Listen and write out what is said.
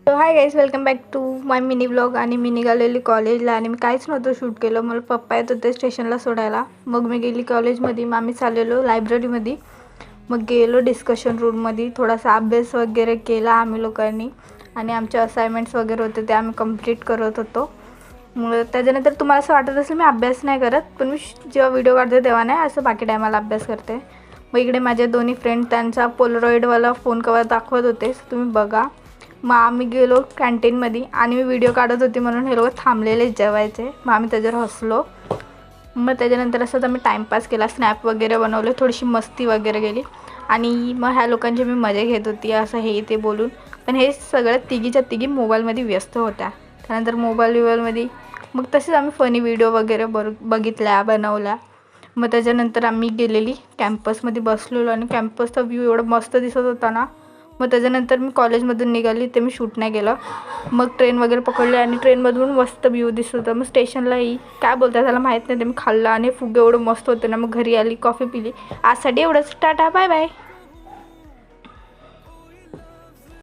तो hi guys, welcome back to my mini blog. आणि मी निघालेली कॉलेजला आणि मी काहीच नव्हतं शूट केलं. मला पप्पा येत होते स्टेशनला सोडायला. मग मी गेली कॉलेजमध्ये. मग आम्ही चाललेलो लायब्ररीमध्ये. मग गेलो डिस्कशन रूममध्ये. थोडासा अभ्यास वगैरे केला आम्ही लोकांनी आणि आमचे असाइनमेंट्स वगैरे होते ते आम्ही कंप्लीट करत होतो. मग त्याच्यानंतर तुम्हाला असं वाटत असेल मी अभ्यास नाही करत, पण मी जेव्हा व्हिडिओ काढते तेव्हा नाही, असं बाकी टायमाला अभ्यास करते. मग इकडे माझे दोन्ही फ्रेंड त्यांचा पोलरॉईडवाला फोन कवर दाखवत होते, तुम्ही बघा. मग आम्ही गेलो कॅन्टीनमध्ये आणि मी व्हिडिओ काढत होती म्हणून हे लोक थांबलेले जेवायचे. मग आम्ही त्याच्यावर हसलो. मग त्याच्यानंतर असं मी टाईमपास केला, स्नॅप वगैरे बनवले, थोडीशी मस्ती वगैरे केली आणि मग ह्या लोकांची मी मजा घेत होती असं हे ते बोलून. पण हे सगळं तिघीच्या तिघी मोबाईलमध्ये व्यस्त होत्या. त्यानंतर मोबाईलमध्ये मग तसेच आम्ही फनी व्हिडिओ वगैरे बघितल्या, बनवल्या. मग त्याच्यानंतर आम्ही गेलेली कॅम्पसमध्ये बसलेलो आणि कॅम्पसचा व्ह्यू एवढा मस्त दिसत होता ना. मग त्याच्यानंतर मी कॉलेजमधून निघाली, ते मी शूट नाही केलं. मग ट्रेन वगैरे पकडली आणि ट्रेनमधून मस्त व्ह्यू दिसत होता. मग स्टेशनलाही काय बोलतात त्याला माहीत नाही, ते मी खाल्लं आणि फुगे एवढं मस्त होते ना. मग घरी आली, कॉफी पिली. आजसाठी एवढंच. Tata, bye bye.